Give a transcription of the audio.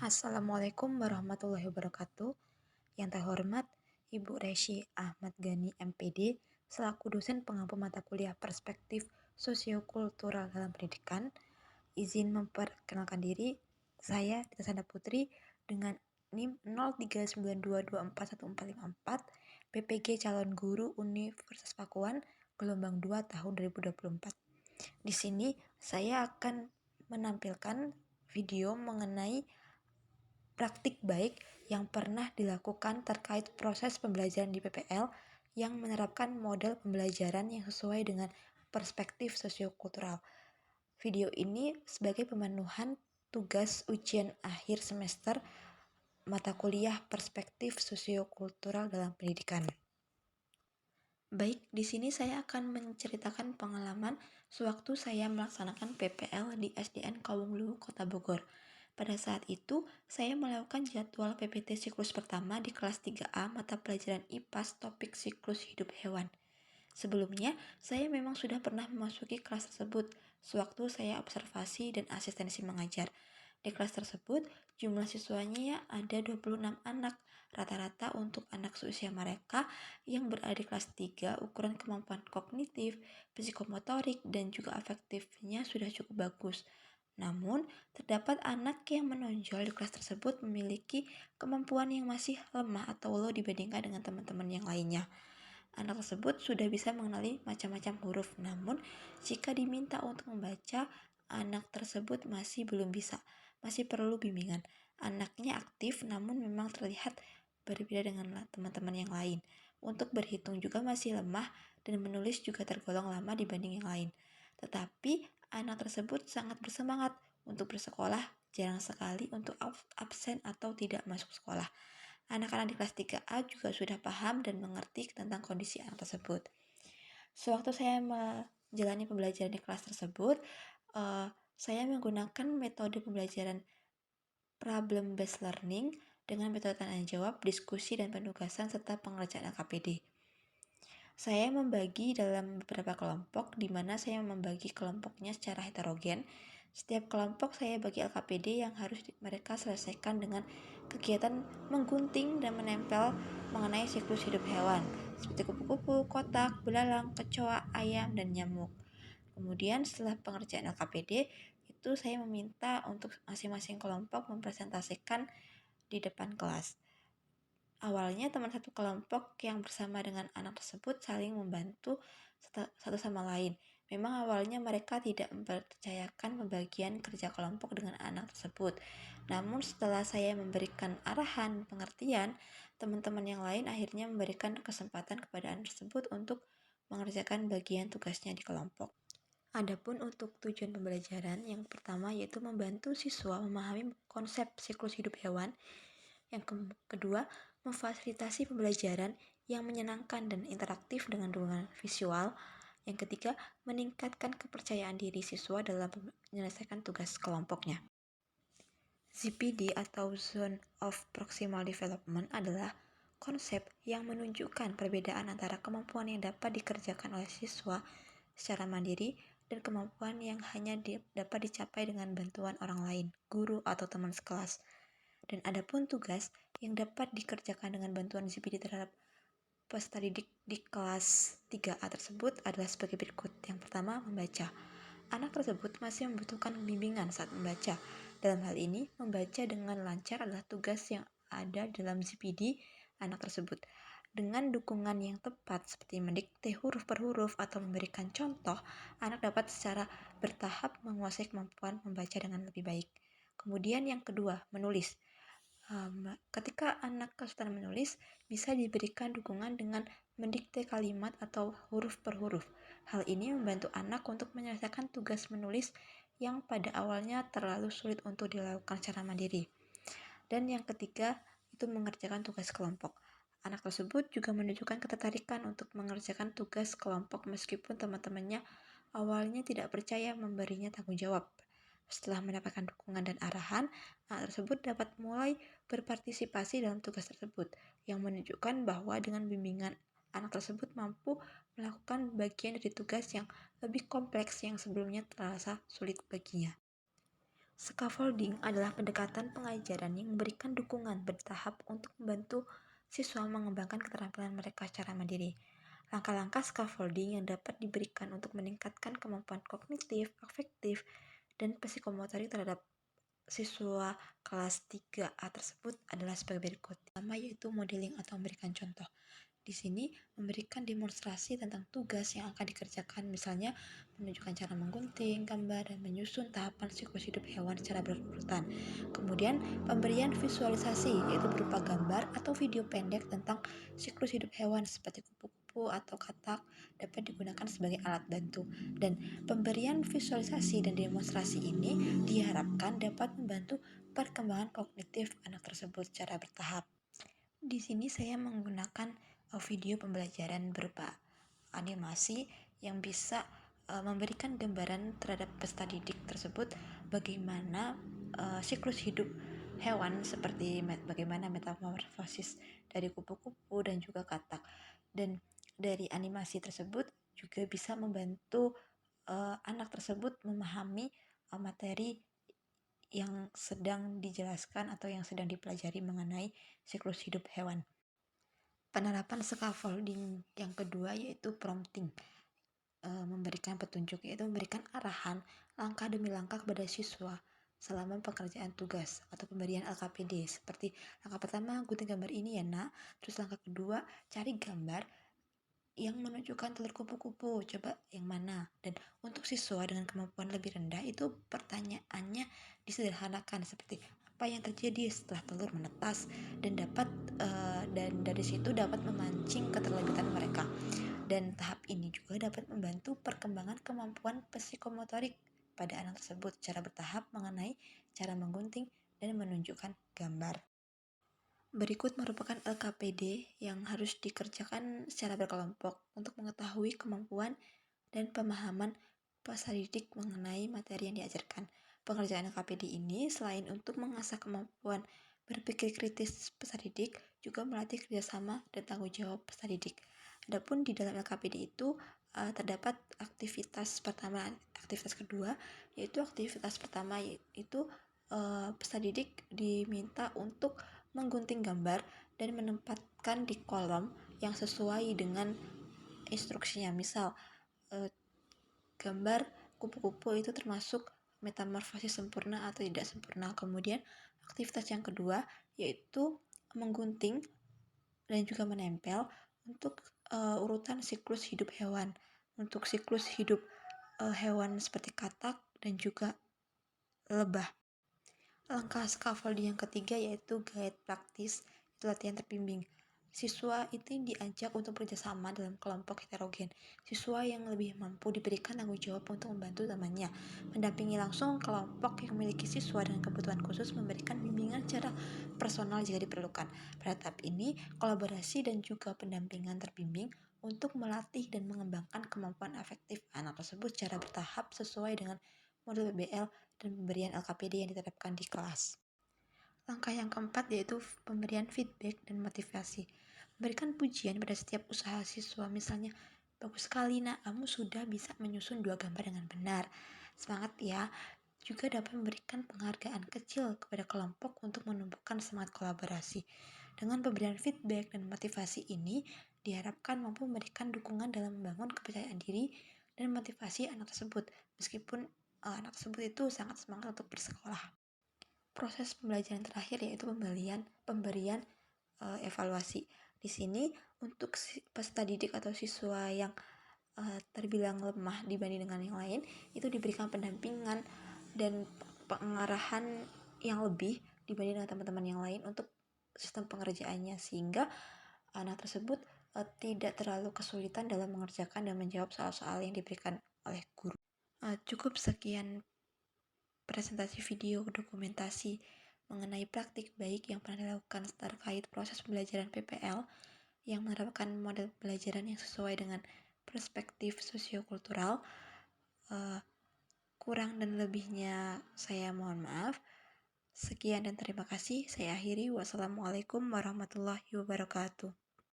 Assalamualaikum warahmatullahi wabarakatuh. Yang terhormat Ibu Reshi Ahmad Gani MPD selaku dosen pengampu mata kuliah Perspektif Sosiokultural dalam Pendidikan, izin memperkenalkan diri. Saya Tita Sanda Putri dengan NIM 0392241454 PPG calon guru Universitas Pakuan gelombang 2 tahun 2024. Di sini saya akan menampilkan video mengenai praktik baik yang pernah dilakukan terkait proses pembelajaran di PPL yang menerapkan model pembelajaran yang sesuai dengan perspektif sosiokultural. Video ini sebagai pemenuhan tugas ujian akhir semester mata kuliah perspektif sosiokultural dalam pendidikan. Baik, di sini saya akan menceritakan pengalaman sewaktu saya melaksanakan PPL di SDN Kawungluwu, Kota Bogor. Pada saat itu, saya melakukan jadwal PPT siklus pertama di kelas 3A mata pelajaran IPAS topik siklus hidup hewan. Sebelumnya, saya memang sudah pernah memasuki kelas tersebut sewaktu saya observasi dan asistensi mengajar. Di kelas tersebut, jumlah siswanya ada 26 anak. Rata-rata untuk anak seusia mereka yang berada di kelas 3, ukuran kemampuan kognitif, psikomotorik, dan juga afektifnya sudah cukup bagus. Namun, terdapat anak yang menonjol di kelas tersebut memiliki kemampuan yang masih lemah atau low dibandingkan dengan teman-teman yang lainnya. Anak tersebut sudah bisa mengenali macam-macam huruf, namun jika diminta untuk membaca, anak tersebut masih belum bisa, masih perlu bimbingan. Anaknya aktif namun memang terlihat berbeda dengan teman-teman yang lain. Untuk berhitung juga masih lemah dan menulis juga tergolong lama dibanding yang lain. Tetapi anak tersebut sangat bersemangat untuk bersekolah, jarang sekali untuk absen atau tidak masuk sekolah. Anak-anak di kelas 3A juga sudah paham dan mengerti tentang kondisi anak tersebut. Sewaktu saya menjalani pembelajaran di kelas tersebut, saya menggunakan metode pembelajaran problem based learning dengan metode tanya jawab, diskusi, dan penugasan serta pengerjaan LKPD. Saya membagi dalam beberapa kelompok, di mana saya membagi kelompoknya secara heterogen. Setiap kelompok saya bagi LKPD yang harus mereka selesaikan dengan kegiatan menggunting dan menempel mengenai siklus hidup hewan, seperti kupu-kupu, kotak, belalang, kecoa, ayam, dan nyamuk. Kemudian setelah pengerjaan LKPD, itu saya meminta untuk masing-masing kelompok mempresentasikan di depan kelas. Awalnya teman satu kelompok yang bersama dengan anak tersebut saling membantu satu sama lain. Memang awalnya mereka tidak mempercayakan pembagian kerja kelompok dengan anak tersebut. Namun setelah saya memberikan arahan pengertian, teman-teman yang lain akhirnya memberikan kesempatan kepada anak tersebut untuk mengerjakan bagian tugasnya di kelompok. Adapun untuk tujuan pembelajaran, yang pertama yaitu membantu siswa memahami konsep siklus hidup hewan. Yang kedua, memfasilitasi pembelajaran yang menyenangkan dan interaktif dengan dukungan visual. Yang ketiga, meningkatkan kepercayaan diri siswa dalam menyelesaikan tugas kelompoknya. ZPD atau Zone of Proximal Development adalah konsep yang menunjukkan perbedaan antara kemampuan yang dapat dikerjakan oleh siswa secara mandiri dan kemampuan yang hanya dapat dicapai dengan bantuan orang lain, guru atau teman sekelas. Dan adapun tugas yang dapat dikerjakan dengan bantuan ZPD terhadap peserta didik di kelas 3A tersebut adalah sebagai berikut. Yang pertama, membaca. Anak tersebut masih membutuhkan bimbingan saat membaca. Dalam hal ini, membaca dengan lancar adalah tugas yang ada dalam ZPD anak tersebut. Dengan dukungan yang tepat seperti mendikte huruf per huruf atau memberikan contoh, anak dapat secara bertahap menguasai kemampuan membaca dengan lebih baik. Kemudian yang kedua, menulis. Ketika anak kesulitan menulis, bisa diberikan dukungan dengan mendikte kalimat atau huruf per huruf. Hal ini membantu anak untuk menyelesaikan tugas menulis yang pada awalnya terlalu sulit untuk dilakukan secara mandiri. Dan yang ketiga, itu mengerjakan tugas kelompok. Anak tersebut juga menunjukkan ketertarikan untuk mengerjakan tugas kelompok meskipun teman-temannya awalnya tidak percaya memberinya tanggung jawab. Setelah mendapatkan dukungan dan arahan, anak tersebut dapat mulai berpartisipasi dalam tugas tersebut, yang menunjukkan bahwa dengan bimbingan anak tersebut mampu melakukan bagian dari tugas yang lebih kompleks yang sebelumnya terasa sulit baginya. Scaffolding adalah pendekatan pengajaran yang memberikan dukungan bertahap untuk membantu siswa mengembangkan keterampilan mereka secara mandiri. Langkah-langkah scaffolding yang dapat diberikan untuk meningkatkan kemampuan kognitif, afektif, dan psikomotorik terhadap siswa kelas 3A tersebut adalah sebagai berikut. Pertama yaitu modeling atau memberikan contoh. Di sini memberikan demonstrasi tentang tugas yang akan dikerjakan, misalnya menunjukkan cara menggunting, gambar, dan menyusun tahapan siklus hidup hewan secara berurutan. Kemudian pemberian visualisasi yaitu berupa gambar atau video pendek tentang siklus hidup hewan seperti kupu-kupu atau katak dapat digunakan sebagai alat bantu. Dan pemberian visualisasi dan demonstrasi ini diharapkan dapat membantu perkembangan kognitif anak tersebut secara bertahap. Di sini saya menggunakan video pembelajaran berupa animasi yang bisa memberikan gambaran terhadap peserta didik tersebut bagaimana siklus hidup hewan seperti bagaimana metamorfosis dari kupu-kupu dan juga katak. Dan dari animasi tersebut juga bisa membantu anak tersebut memahami materi yang sedang dijelaskan atau yang sedang dipelajari mengenai siklus hidup hewan. Penerapan scaffolding yang kedua yaitu prompting, memberikan petunjuk, yaitu memberikan arahan langkah demi langkah kepada siswa selama pekerjaan tugas atau pemberian LKPD. Seperti langkah pertama, gunting gambar ini ya nak, terus langkah kedua, cari gambar yang menunjukkan telur kupu-kupu, coba yang mana. Dan untuk siswa dengan kemampuan lebih rendah itu pertanyaannya disederhanakan seperti apa yang terjadi setelah telur menetas, dan dari situ dapat memancing keterlibatan mereka. Dan tahap ini juga dapat membantu perkembangan kemampuan psikomotorik pada anak tersebut secara bertahap mengenai cara menggunting dan menunjukkan gambar. Berikut merupakan LKPD yang harus dikerjakan secara berkelompok untuk mengetahui kemampuan dan pemahaman peserta didik mengenai materi yang diajarkan. Pengerjaan LKPD ini selain untuk mengasah kemampuan berpikir kritis peserta didik, juga melatih kerjasama dan tanggung jawab peserta didik. Adapun di dalam LKPD itu terdapat aktivitas pertama, aktivitas kedua, yaitu aktivitas pertama yaitu peserta didik diminta untuk menggunting gambar dan menempatkan di kolom yang sesuai dengan instruksinya. Misal gambar kupu-kupu itu termasuk metamorfosis sempurna atau tidak sempurna. Kemudian aktivitas yang kedua yaitu menggunting dan juga menempel untuk urutan siklus hidup hewan. Untuk siklus hidup hewan seperti katak dan juga lebah. Langkah scaffolding yang ketiga yaitu guide praktis, itu latihan terbimbing. Siswa itu diajak untuk bekerjasama dalam kelompok heterogen. Siswa yang lebih mampu diberikan tanggung jawab untuk membantu temannya, mendampingi langsung kelompok yang memiliki siswa dengan kebutuhan khusus, memberikan bimbingan secara personal jika diperlukan. Pada tahap ini, kolaborasi dan juga pendampingan terbimbing untuk melatih dan mengembangkan kemampuan afektif anak tersebut secara bertahap sesuai dengan model PBL dan pemberian LKPD yang diterapkan di kelas. Langkah yang keempat yaitu pemberian feedback dan motivasi. Memberikan pujian pada setiap usaha siswa, misalnya, bagus sekali nak, kamu sudah bisa menyusun 2 gambar dengan benar. Semangat ya. Juga dapat memberikan penghargaan kecil kepada kelompok untuk menumbuhkan semangat kolaborasi. Dengan pemberian feedback dan motivasi ini, diharapkan mampu memberikan dukungan dalam membangun kepercayaan diri dan motivasi anak tersebut, meskipun anak tersebut itu sangat semangat untuk bersekolah. Proses pembelajaran terakhir yaitu pemberian evaluasi. Di sini untuk peserta didik atau siswa yang terbilang lemah dibanding dengan yang lain itu diberikan pendampingan dan pengarahan yang lebih dibanding dengan teman-teman yang lain untuk sistem pengerjaannya, sehingga anak tersebut tidak terlalu kesulitan dalam mengerjakan dan menjawab soal-soal yang diberikan oleh guru. Cukup sekian presentasi video dokumentasi mengenai praktik baik yang pernah dilakukan terkait proses pembelajaran PPL yang menerapkan model pembelajaran yang sesuai dengan perspektif sosiokultural. Kurang dan lebihnya saya mohon maaf. Sekian dan terima kasih. Saya akhiri. Wassalamualaikum warahmatullahi wabarakatuh.